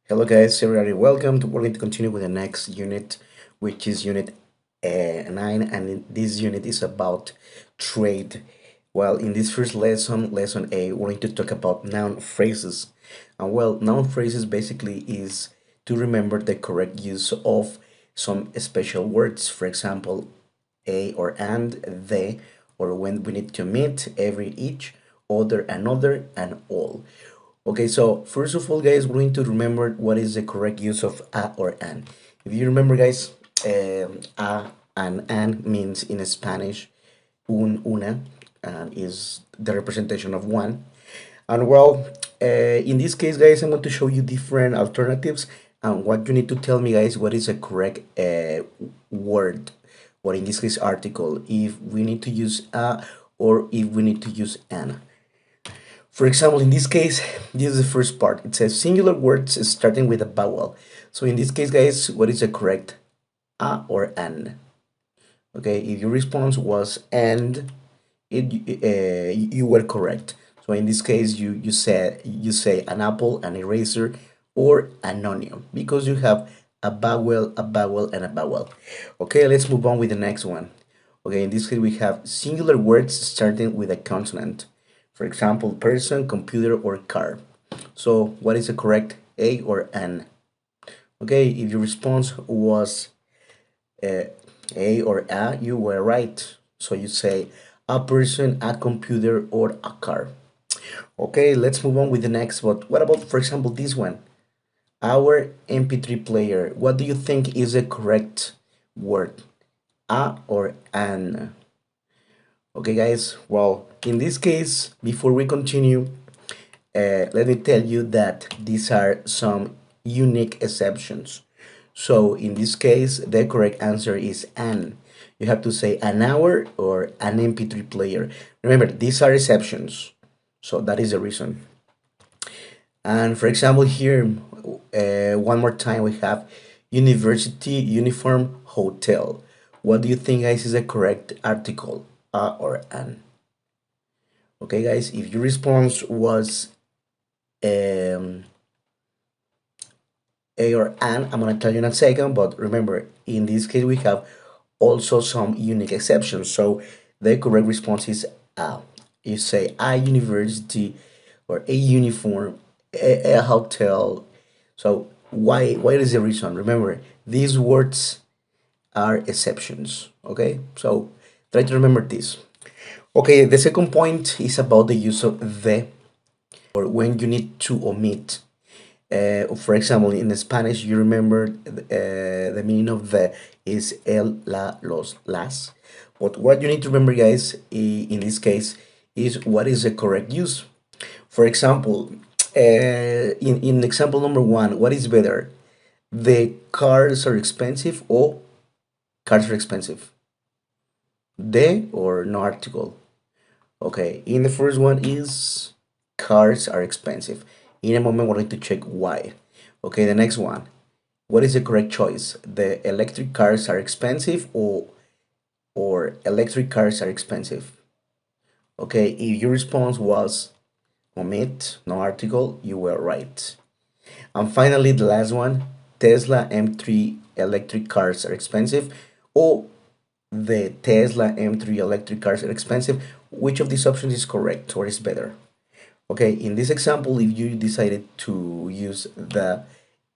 Hello guys, everybody. Welcome. We're going to continue with the next unit, which is unit 9, and this unit is about trade. Well, in this first lesson, lesson A, we're going to talk about noun phrases. And well, noun phrases basically is to remember the correct use of some special words. For example, a or and, they, or when we need to meet, every, each, other, another, and all. Okay, so first of all, guys, we're going to remember what is the correct use of a or an. If you remember, guys, a and an means in Spanish una, and is the representation of one. And well, in this case, guys, I'm going to show you different alternatives, and what you need to tell me, guys, what is the correct word, or in this case, article, if we need to use a or if we need to use an. For example, in this case, this is the first part. It says singular words starting with a vowel. So in this case, guys, what is the correct a or an? Okay, if your response was and, you were correct. So in this case, you say an apple, an eraser, or an onion because you have a vowel, and a vowel. Okay, let's move on with the next one. Okay, in this case, we have singular words starting with a consonant. For example, person, computer, or car. So what is the correct a or an? Okay, if your response was uh, a or a, you were right. So you say a person, a computer, or a car. Okay, let's move on with the next. But what about, for example, this one? Our MP3 player. What do you think is the correct word? A or an? Okay, guys. Well, in this case, before we continue, let me tell you that these are some unique exceptions. So in this case, the correct answer is an. You have to say an hour or an MP3 player. Remember, these are exceptions. So that is the reason. And for example, here, one more time, we have university uniform hotel. What do you think, guys, is the correct article? A or an? Okay, guys, if your response was um, a or an, I'm gonna tell you in a second, but remember, in this case, we have also some unique exceptions. So the correct response is a. You say a university or a uniform, a hotel. So why is the reason? Remember, these words are exceptions. Okay, so try to remember this. Okay, the second point is about the use of the, or when you need to omit. For example, in Spanish, you remember the meaning of the is el, la, los, las. But what you need to remember, guys, in this case, is what is the correct use. For example, in example number one, what is better? The cars are expensive or cars are expensive? The or no article? Okay, in the first one is cars are expensive. In a moment, we're going to check why. Okay, the next one. What is the correct choice? The electric cars are expensive or electric cars are expensive? Okay, if your response was omit, no article, you were right. And finally, the last one, Tesla M3 electric cars are expensive or the Tesla M3 electric cars are expensive. Which of these options is correct or is better? Okay, in this example, if you decided to use the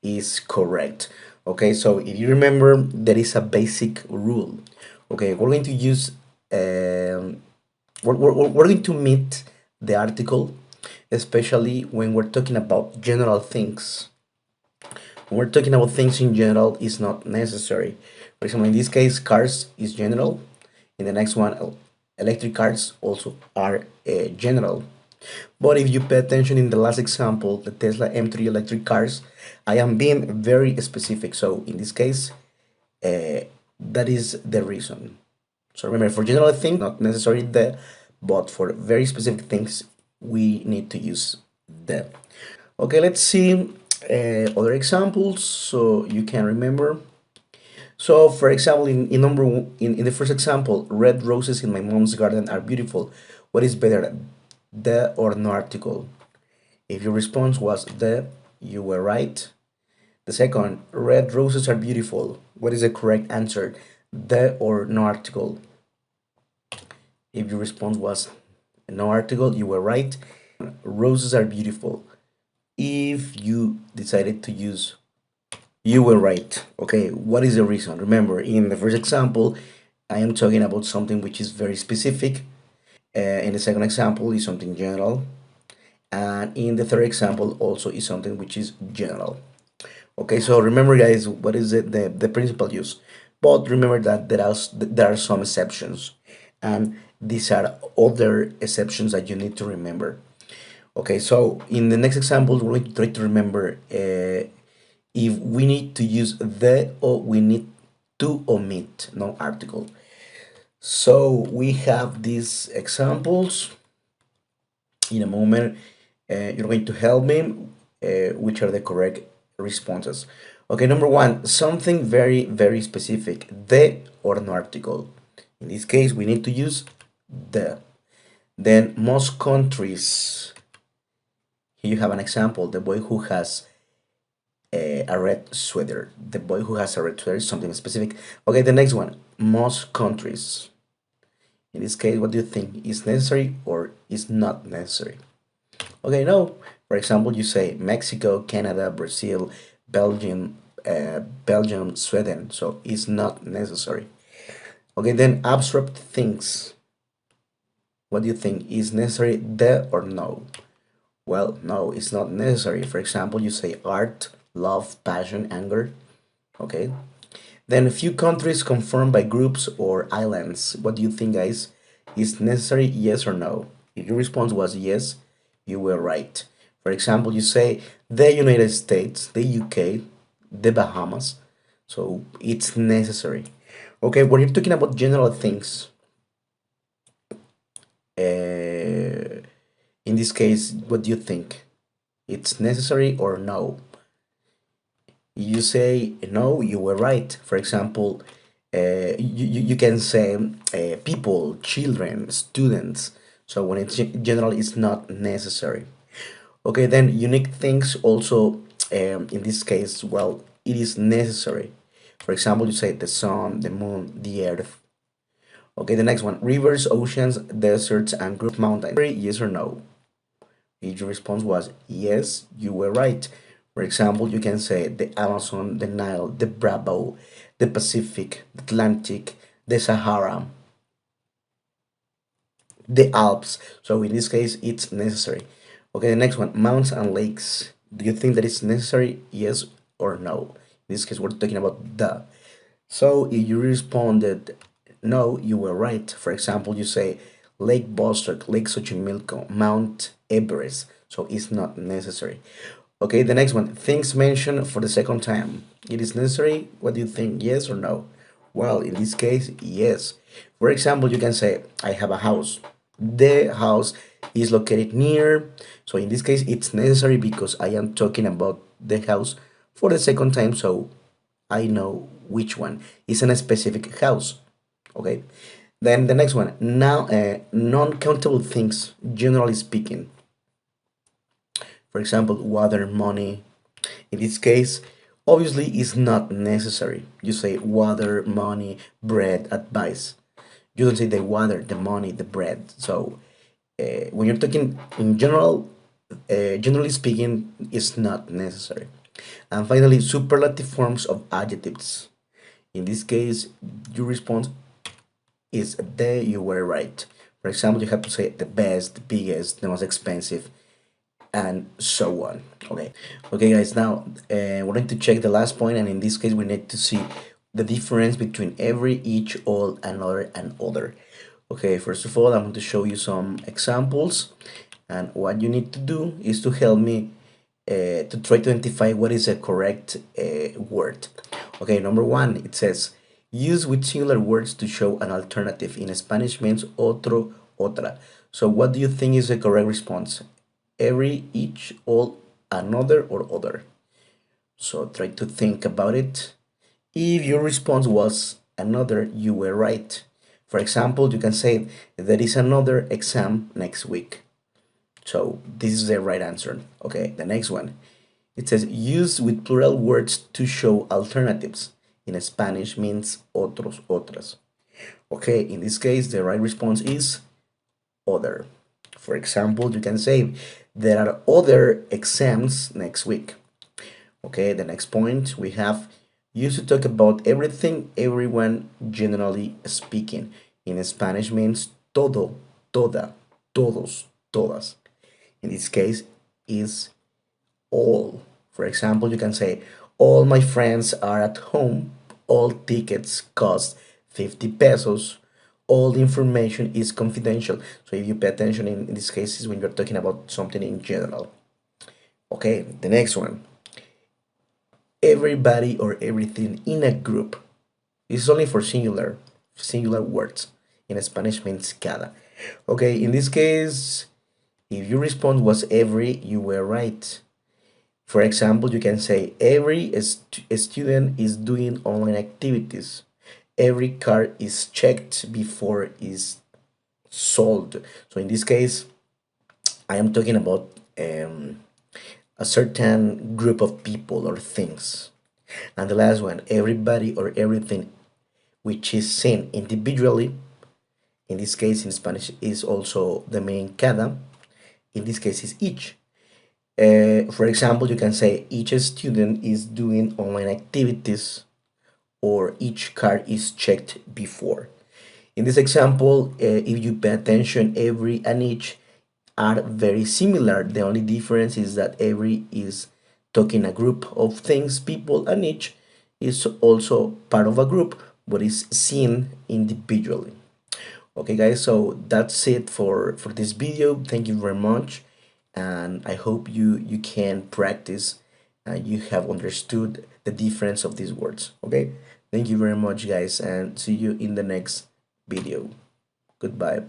is correct. Okay, so if you remember, there is a basic rule. Okay, we're going to use, we're going to meet the article, especially when we're talking about general things. When we're talking about things in general, is not necessary. For example, in this case, cars is general. In the next one, electric cars also are general. But if you pay attention in the last example, the Tesla M3 electric cars, I am being very specific. So in this case, that is the reason. So remember, for general things, not necessarily the, but for very specific things, we need to use the. Okay, let's see other examples so you can remember. So, for example, in the first example, red roses in my mom's garden are beautiful. What is better, the or no article? If your response was the, you were right. The second, red roses are beautiful. What is the correct answer? The or no article? If your response was no article, you were right. Roses are beautiful. If you decided to use, you were right. Okay, what is the reason? Remember, in the first example, I am talking about something which is very specific. In the second example, is something general. And in the third example, also is something which is general. Okay, so remember, guys, what is it, the principal use? But remember that there are some exceptions, and these are other exceptions that you need to remember. Okay, so in the next example, we're going to try to remember if we need to use the or we need to omit no article. So we have these examples. In a moment, you're going to help me which are the correct responses. Okay, number one, something very, very specific, the or an article. In this case, we need to use the. Then, most countries. Here you have an example, the boy who has a red sweater. The boy who has a red sweater is something specific. Okay, the next one, most countries. In this case, what do you think? Is necessary or is not necessary? Okay, no. For example, you say Mexico, Canada, Brazil, Belgium, Belgium, Sweden. So it's not necessary. Okay, then abstract things. What do you think? Is necessary the or no? Well, no, it's not necessary. For example, you say art, love, passion, anger. Okay. Then a few countries confirmed by groups or islands. What do you think, guys? Is necessary yes or no? If your response was yes, you were right. For example, you say the United States, the UK, the Bahamas. So it's necessary. Okay, when you're talking about general things, in this case, what do you think? It's necessary or no? You say no, you were right. For example, you can say people, children, students. So when it's general, it's not necessary. Okay, then unique things also, in this case, well, it is necessary. For example, you say the sun, the moon, the earth. Okay, the next one, rivers, oceans, deserts, and group mountains. Yes or no? If your response was yes, you were right. For example, you can say the Amazon, the Nile, the Bravo, the Pacific, the Atlantic, the Sahara, the Alps. So in this case, it's necessary. Okay, the next one, mountains and lakes. Do you think that it's necessary? Yes or no? In this case, we're talking about the. So if you responded no, you were right. For example, you say Lake Vostok, Lake Xochimilco, Mount Everest. So it's not necessary. Okay, the next one, things mentioned for the second time. It is necessary. What do you think? Yes or no? Well, in this case, yes. For example, you can say, I have a house. The house is located near. So in this case, it's necessary because I am talking about the house for the second time. So I know which one. It's in a specific house. Okay. Then the next one, now non-countable things, generally speaking. For example, water, money. In this case, obviously, it's not necessary. You say water, money, bread, advice. You don't say the water, the money, the bread. So when you're talking in general, generally speaking, it's not necessary. And finally, superlative forms of adjectives. In this case, your response is the you were right. For example, you have to say the best, the biggest, the most expensive, and so on. Okay, okay, guys. Now we're going to check the last point, and in this case, we need to see the difference between every, each, all, another, and other. Okay, first of all, I'm going to show you some examples, and what you need to do is to help me to try to identify what is a correct word. Okay, number one, it says use with singular words to show an alternative. In Spanish means otro, otra. So what do you think is the correct response? Every, each, all, another, or other? So try to think about it. If your response was another, you were right. For example, you can say there is another exam next week. So this is the right answer. Okay, the next one. It says use with plural words to show alternatives. In Spanish means otros, otras. Okay, in this case, the right response is other. For example, you can say there are other exams next week. Okay, the next point we have used to talk about everything, everyone, generally speaking. In Spanish means todo, toda, todos, todas. In this case, is all. For example, you can say, all my friends are at home, all tickets cost 50 pesos, all the information is confidential. So if you pay attention in these cases when you're talking about something in general. Okay, the next one. Everybody or everything in a group. This is only for singular words. In Spanish means cada. Okay, in this case, if your response was every, you were right. For example, you can say every student is doing online activities. Every car is checked before is sold. So in this case, I am talking about a certain group of people or things. And the last one, everybody or everything which is seen individually. In this case, in Spanish, is also the main cada. In this case, is each. For example, you can say each student is doing online activities or each card is checked before. In this example, if you pay attention, every and each are very similar. The only difference is that every is talking a group of things, people, and each is also part of a group but is seen individually. Okay guys, so that's it for this video. Thank you very much, and I hope you can practice and you have understood the difference of these words. Okay, thank you very much guys, and see you in the next video. Goodbye.